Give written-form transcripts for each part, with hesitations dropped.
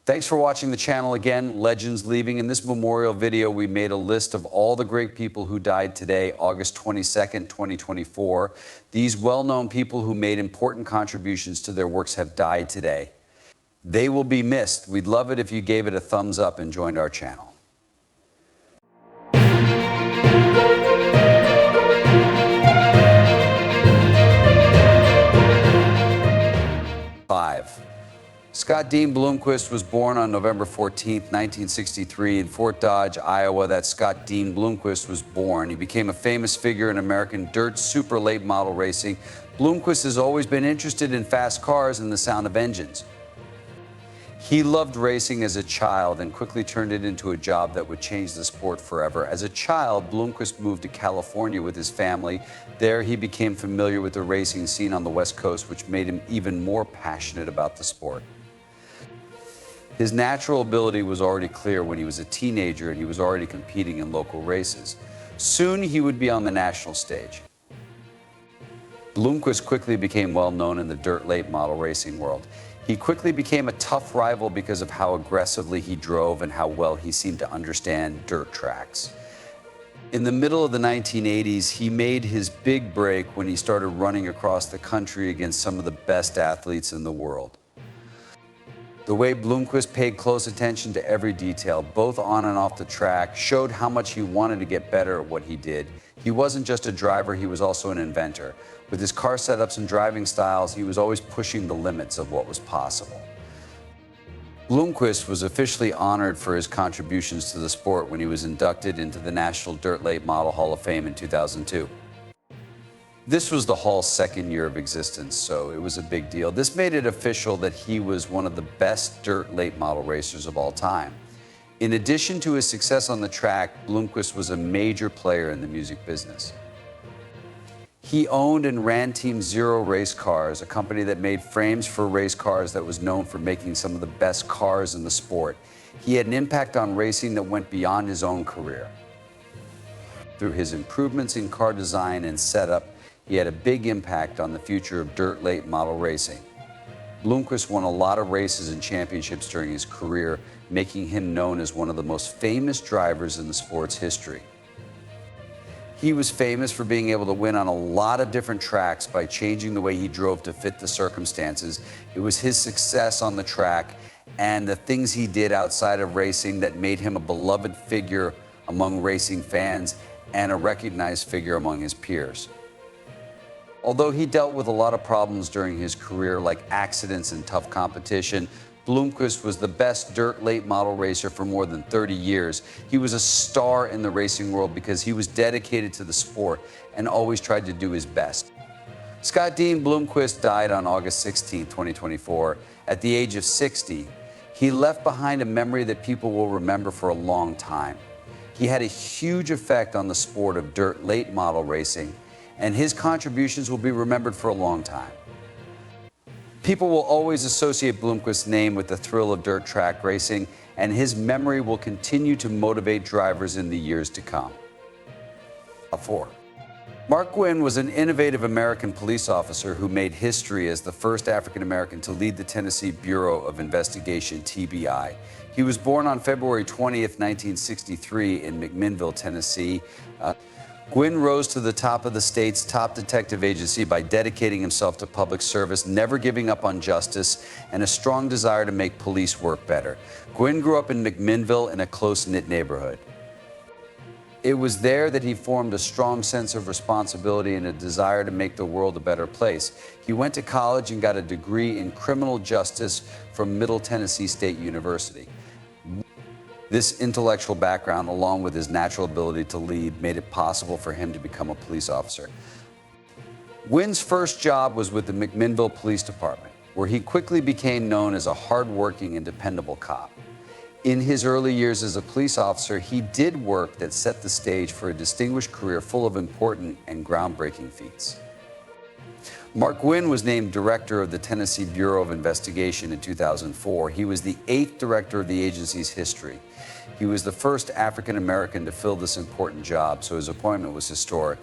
Thanks for watching the channel again. Legends Leaving. In this memorial video, we made a list of all the great people who died today, August 22nd, 2024. These well-known people who made important contributions to their works have died today. They will be missed. We'd love it if you gave it a thumbs up and joined our channel. 5. Scott Dean Bloomquist was born on November 14, 1963 in Fort Dodge, Iowa. That's Scott Dean Bloomquist was born. He became a famous figure in American dirt super late model racing. Bloomquist has always been interested in fast cars and the sound of engines. He loved racing as a child and quickly turned it into a job that would change the sport forever. As a child, Bloomquist moved to California with his family. There, he became familiar with the racing scene on the West Coast, which made him even more passionate about the sport. His natural ability was already clear when he was a teenager and he was already competing in local races. Soon, he would be on the national stage. Bloomquist quickly became well known in the dirt late model racing world. He quickly became a tough rival because of how aggressively he drove and how well he seemed to understand dirt tracks. In the middle of the 1980s, he made his big break when he started running across the country against some of the best athletes in the world. The way Bloomquist paid close attention to every detail, both on and off the track, showed how much he wanted to get better at what he did. He wasn't just a driver, he was also an inventor. With his car setups and driving styles, he was always pushing the limits of what was possible. Bloomquist was officially honored for his contributions to the sport when he was inducted into the National Dirt Late Model Hall of Fame in 2002. This was the Hall's second year of existence, so it was a big deal. This made it official that he was one of the best dirt late model racers of all time. In addition to his success on the track, Bloomquist was a major player in the music business. He owned and ran Team Zero Race Cars, a company that made frames for race cars that was known for making some of the best cars in the sport. He had an impact on racing that went beyond his own career. Through his improvements in car design and setup, he had a big impact on the future of dirt late model racing. Bloomquist won a lot of races and championships during his career, making him known as one of the most famous drivers in the sport's history. He was famous for being able to win on a lot of different tracks by changing the way he drove to fit the circumstances. It was his success on the track and the things he did outside of racing that made him a beloved figure among racing fans and a recognized figure among his peers. Although he dealt with a lot of problems during his career, like accidents and tough competition, Bloomquist was the best dirt late model racer for more than 30 years. He was a star in the racing world because he was dedicated to the sport and always tried to do his best. Scott Dean Bloomquist died on August 16, 2024, at the age of 60. He left behind a memory that people will remember for a long time. He had a huge effect on the sport of dirt late model racing, and his contributions will be remembered for a long time. People will always associate Bloomquist's name with the thrill of dirt track racing, and his memory will continue to motivate drivers in the years to come. 4. Mark Gwyn was an innovative American police officer who made history as the first African American to lead the Tennessee Bureau of Investigation, TBI. He was born on February 20th, 1963 in McMinnville, Tennessee. Gwyn rose to the top of the state's top detective agency by dedicating himself to public service, never giving up on justice, and a strong desire to make police work better. Gwyn grew up in McMinnville in a close-knit neighborhood. It was there that he formed a strong sense of responsibility and a desire to make the world a better place. He went to college and got a degree in criminal justice from Middle Tennessee State University. This intellectual background, along with his natural ability to lead, made it possible for him to become a police officer. Gwyn's first job was with the McMinnville Police Department, where he quickly became known as a hardworking and dependable cop. In his early years as a police officer, he did work that set the stage for a distinguished career full of important and groundbreaking feats. Mark Gwyn was named director of the Tennessee Bureau of Investigation in 2004. He was the 8th director of the agency's history. He was the first African American to fill this important job, so his appointment was historic.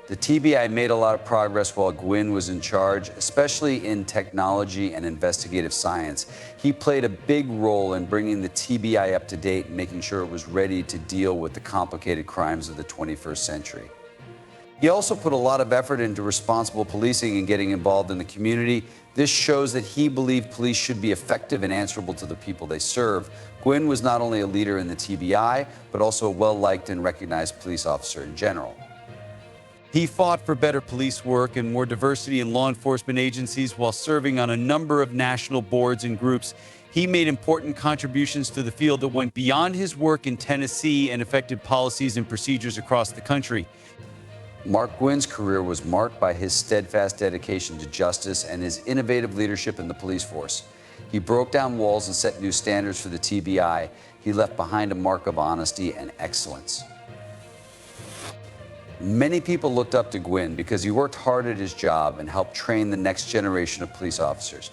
The TBI made a lot of progress while Gwyn was in charge, especially in technology and investigative science. He played a big role in bringing the TBI up to date and making sure it was ready to deal with the complicated crimes of the 21st century. He also put a lot of effort into responsible policing and getting involved in the community. This shows that he believed police should be effective and answerable to the people they serve. Gwyn was not only a leader in the TBI, but also a well-liked and recognized police officer in general. He fought for better police work and more diversity in law enforcement agencies while serving on a number of national boards and groups. He made important contributions to the field that went beyond his work in Tennessee and affected policies and procedures across the country. Mark Gwyn's career was marked by his steadfast dedication to justice and his innovative leadership in the police force. He broke down walls and set new standards for the TBI. He left behind a mark of honesty and excellence. Many people looked up to Gwyn because he worked hard at his job and helped train the next generation of police officers.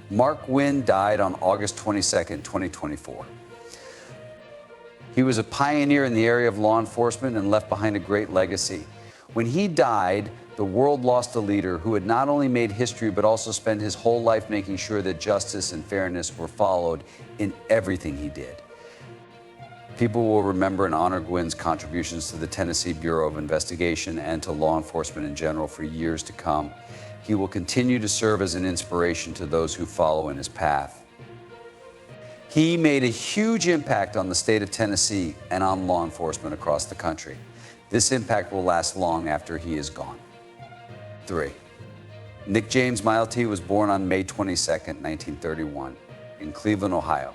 Mark Gwyn died on August 22, 2024. He was a pioneer in the area of law enforcement and left behind a great legacy. When he died, the world lost a leader who had not only made history but also spent his whole life making sure that justice and fairness were followed in everything he did. People will remember and honor Gwyn's contributions to the Tennessee Bureau of Investigation and to law enforcement in general for years to come. He will continue to serve as an inspiration to those who follow in his path. He made a huge impact on the state of Tennessee and on law enforcement across the country. This impact will last long after he is gone. 3. Nick James Mileti was born on May 22, 1931, in Cleveland, Ohio.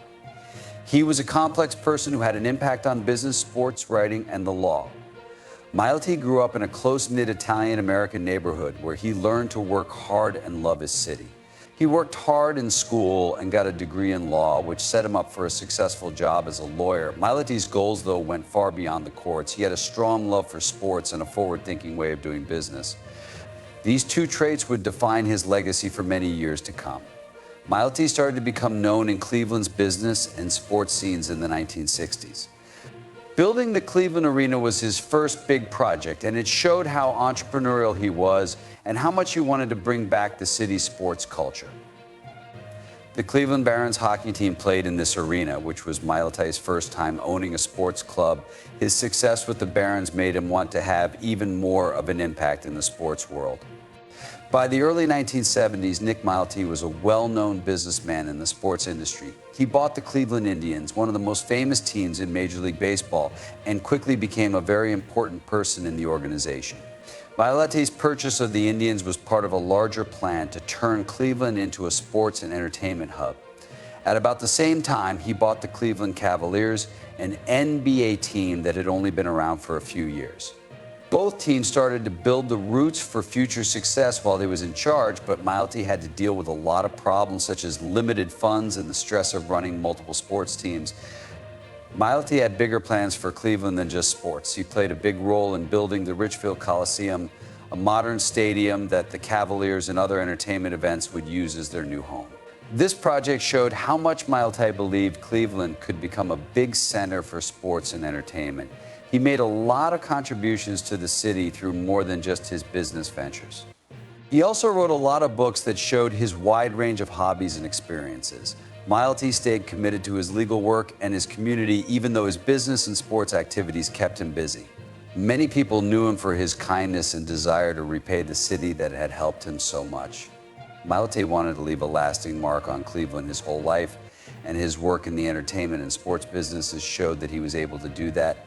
He was a complex person who had an impact on business, sports, writing, and the law. Mileti grew up in a close-knit Italian-American neighborhood where he learned to work hard and love his city. He worked hard in school and got a degree in law, which set him up for a successful job as a lawyer. Mileti's goals, though, went far beyond the courts. He had a strong love for sports and a forward-thinking way of doing business. These two traits would define his legacy for many years to come. Mileti started to become known in Cleveland's business and sports scenes in the 1960s. Building the Cleveland Arena was his first big project, and it showed how entrepreneurial he was and how much he wanted to bring back the city's sports culture. The Cleveland Barons hockey team played in this arena, which was Mileti's first time owning a sports club. His success with the Barons made him want to have even more of an impact in the sports world. By the early 1970s, Nick Mileti was a well-known businessman in the sports industry. He bought the Cleveland Indians, one of the most famous teams in Major League Baseball, and quickly became a very important person in the organization. Mileti's purchase of the Indians was part of a larger plan to turn Cleveland into a sports and entertainment hub. At about the same time, he bought the Cleveland Cavaliers, an NBA team that had only been around for a few years. Both teams started to build the roots for future success while he was in charge, but Mileti had to deal with a lot of problems such as limited funds and the stress of running multiple sports teams. Mileti had bigger plans for Cleveland than just sports. He played a big role in building the Richfield Coliseum, a modern stadium that the Cavaliers and other entertainment events would use as their new home. This project showed how much Mileti believed Cleveland could become a big center for sports and entertainment. He made a lot of contributions to the city through more than just his business ventures. He also wrote a lot of books that showed his wide range of hobbies and experiences. Mileti stayed committed to his legal work and his community, even though his business and sports activities kept him busy. Many people knew him for his kindness and desire to repay the city that had helped him so much. Mileti wanted to leave a lasting mark on Cleveland his whole life, and his work in the entertainment and sports businesses showed that he was able to do that.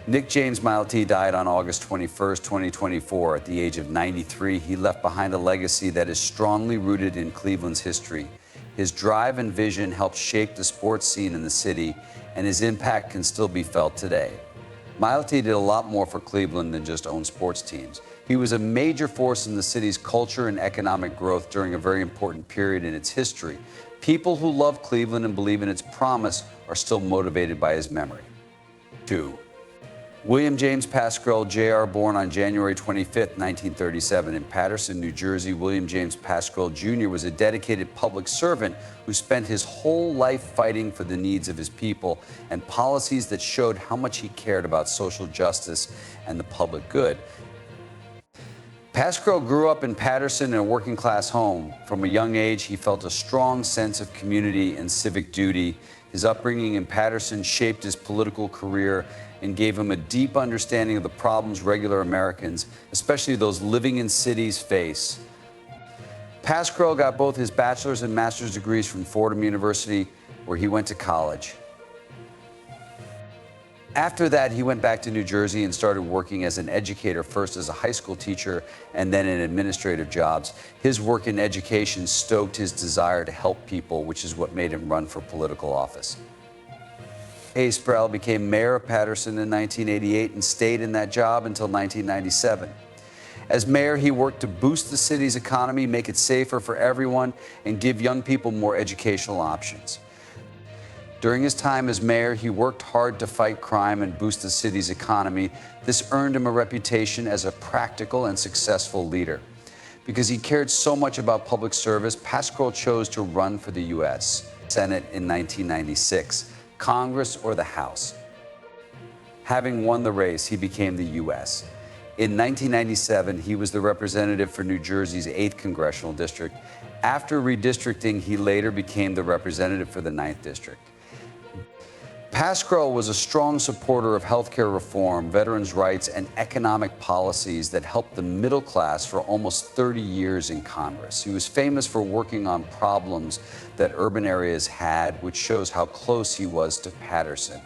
Nick James Mileti died on August 21, 2024. At the age of 93, he left behind a legacy that is strongly rooted in Cleveland's history. His drive and vision helped shape the sports scene in the city, and his impact can still be felt today. Mileti did a lot more for Cleveland than just own sports teams. He was a major force in the city's culture and economic growth during a very important period in its history. People who love Cleveland and believe in its promise are still motivated by his memory. 2. William James Pascrell, Jr., born on January 25, 1937, in Paterson, New Jersey. William James Pascrell, Jr. was a dedicated public servant who spent his whole life fighting for the needs of his people and policies that showed how much he cared about social justice and the public good. Pascrell grew up in Paterson in a working-class home. From a young age, he felt a strong sense of community and civic duty. His upbringing in Paterson shaped his political career and gave him a deep understanding of the problems regular Americans, especially those living in cities, face. Pascrell got both his bachelor's and master's degrees from Fordham University, where he went to college. After that, he went back to New Jersey and started working as an educator, first as a high school teacher and then in administrative jobs. His work in education stoked his desire to help people, which is what made him run for political office. Pascrell became mayor of Paterson in 1988 and stayed in that job until 1997. As mayor, he worked to boost the city's economy, make it safer for everyone, and give young people more educational options. During his time as mayor, he worked hard to fight crime and boost the city's economy. This earned him a reputation as a practical and successful leader. Because he cared so much about public service, Pascrell chose to run for the U.S. Senate in 1996, Congress or the House. Having won the race, he became the U.S. In 1997, he was the representative for New Jersey's 8th Congressional District. After redistricting, he later became the representative for the 9th District. Pascrell was a strong supporter of healthcare reform, veterans' rights, and economic policies that helped the middle class for almost 30 years in Congress. He was famous for working on problems that urban areas had, which shows how close he was to Paterson.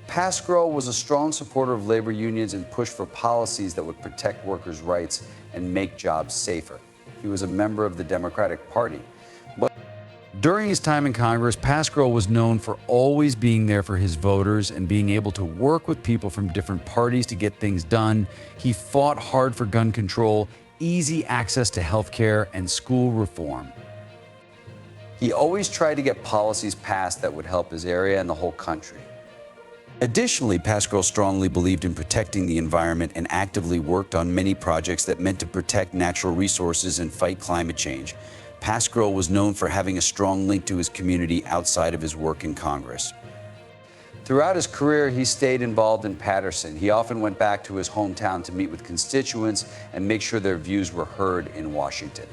Pascrell was a strong supporter of labor unions and pushed for policies that would protect workers' rights and make jobs safer. He was a member of the Democratic Party. During his time in Congress, Pascrell was known for always being there for his voters and being able to work with people from different parties to get things done. He fought hard for gun control, easy access to health care, and school reform. He always tried to get policies passed that would help his area and the whole country. Additionally, Pascrell strongly believed in protecting the environment and actively worked on many projects that meant to protect natural resources and fight climate change. Pascrell was known for having a strong link to his community outside of his work in Congress. Throughout his career, he stayed involved in Paterson. He often went back to his hometown to meet with constituents and make sure their views were heard in Washington.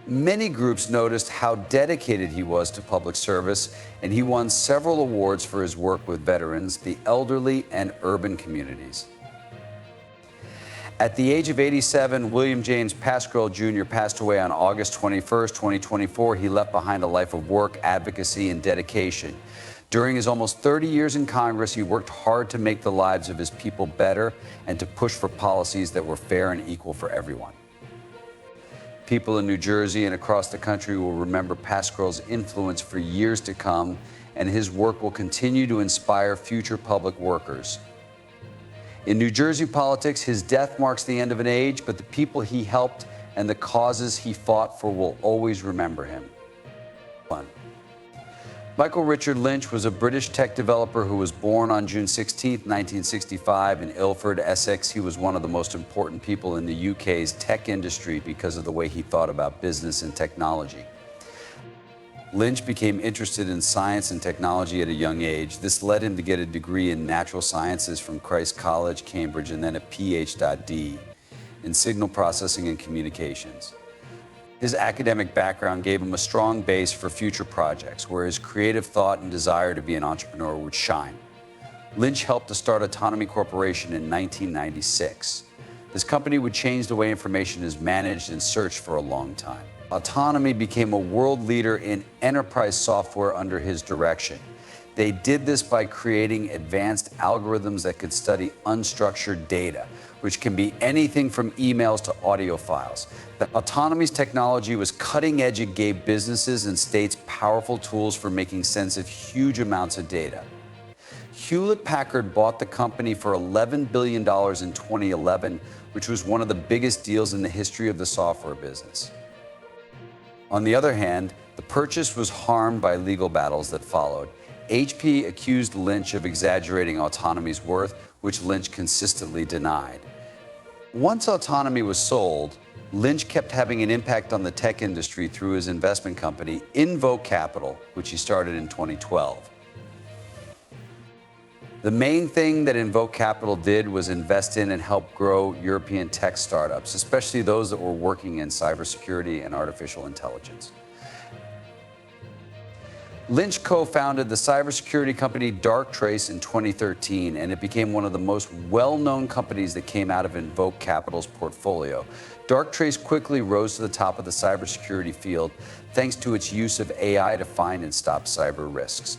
Many groups noticed how dedicated he was to public service, and he won several awards for his work with veterans, the elderly, and urban communities. At the age of 87, William James Pascrell Jr. passed away on August 21, 2024. He left behind a life of work, advocacy, and dedication. During his almost 30 years in Congress, he worked hard to make the lives of his people better and to push for policies that were fair and equal for everyone. People in New Jersey and across the country will remember Pascrell's influence for years to come, and his work will continue to inspire future public workers. In New Jersey politics, his death marks the end of an age, but the people he helped and the causes he fought for will always remember him. 1. Michael Richard Lynch was a British tech developer who was born on June 16, 1965 in Ilford, Essex. He was one of the most important people in the UK's tech industry because of the way he thought about business and technology. Lynch became interested in science and technology at a young age. This led him to get a degree in natural sciences from Christ College, Cambridge, and then a Ph.D. in signal processing and communications. His academic background gave him a strong base for future projects, where his creative thought and desire to be an entrepreneur would shine. Lynch helped to start Autonomy Corporation in 1996. This company would change the way information is managed and searched for a long time. Autonomy became a world leader in enterprise software under his direction. They did this by creating advanced algorithms that could study unstructured data, which can be anything from emails to audio files. The Autonomy's technology was cutting edge. It gave businesses and states powerful tools for making sense of huge amounts of data. Hewlett-Packard bought the company for $11 billion in 2011, which was one of the biggest deals in the history of the software business. On the other hand, the purchase was harmed by legal battles that followed. HP accused Lynch of exaggerating Autonomy's worth, which Lynch consistently denied. Once Autonomy was sold, Lynch kept having an impact on the tech industry through his investment company, Invoke Capital, which he started in 2012. The main thing that Invoke Capital did was invest in and help grow European tech startups, especially those that were working in cybersecurity and artificial intelligence. Lynch co-founded the cybersecurity company Darktrace in 2013, and it became one of the most well-known companies that came out of Invoke Capital's portfolio. Darktrace quickly rose to the top of the cybersecurity field thanks to its use of AI to find and stop cyber risks.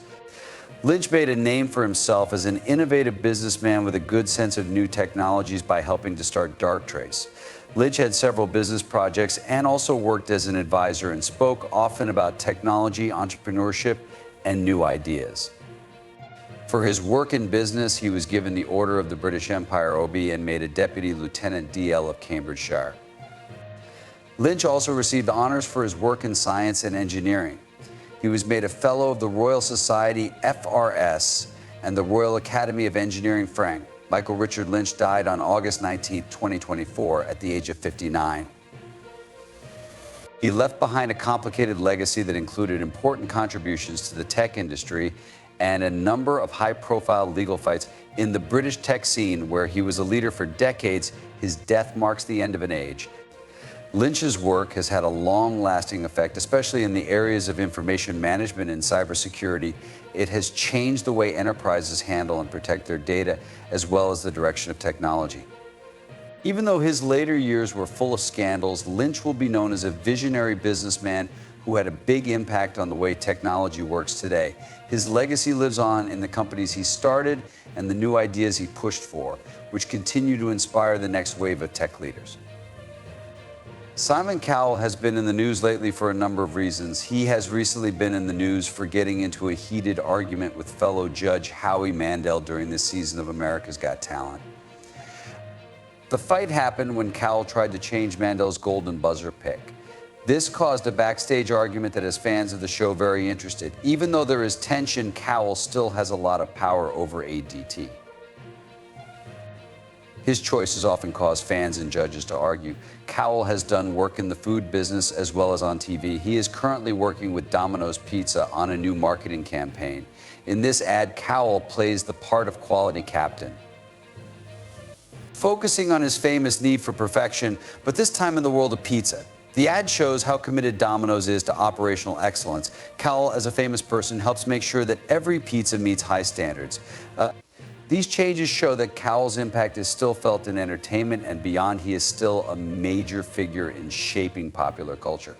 Lynch made a name for himself as an innovative businessman with a good sense of new technologies by helping to start Darktrace. Lynch had several business projects and also worked as an advisor and spoke often about technology, entrepreneurship, and new ideas. For his work in business, he was given the Order of the British Empire OB and made a Deputy Lieutenant DL of Cambridgeshire. Lynch also received honors for his work in science and engineering. He was made a Fellow of the Royal Society FRS and the Royal Academy of Engineering Frank. Michael Richard Lynch died on August 19, 2024, at the age of 59. He left behind a complicated legacy that included important contributions to the tech industry and a number of high-profile legal fights in the British tech scene, where he was a leader for decades. His death marks the end of an age. Lynch's work has had a long-lasting effect, especially in the areas of information management and cybersecurity. It has changed the way enterprises handle and protect their data, as well as the direction of technology. Even though his later years were full of scandals, Lynch will be known as a visionary businessman who had a big impact on the way technology works today. His legacy lives on in the companies he started and the new ideas he pushed for, which continue to inspire the next wave of tech leaders. Simon Cowell has been in the news lately for a number of reasons. He has recently been in the news for getting into a heated argument with fellow judge Howie Mandel during this season of America's Got Talent. The fight happened when Cowell tried to change Mandel's golden buzzer pick. This caused a backstage argument that has fans of the show very interested. Even though there is tension, Cowell still has a lot of power over ADT. His choices often cause fans and judges to argue. Cowell has done work in the food business as well as on TV. He is currently working with Domino's Pizza on a new marketing campaign. In this ad, Cowell plays the part of quality captain, focusing on his famous need for perfection, but this time in the world of pizza. The ad shows how committed Domino's is to operational excellence. Cowell, as a famous person, helps make sure that every pizza meets high standards. These changes show that Cowell's impact is still felt in entertainment and beyond. He is still a major figure in shaping popular culture.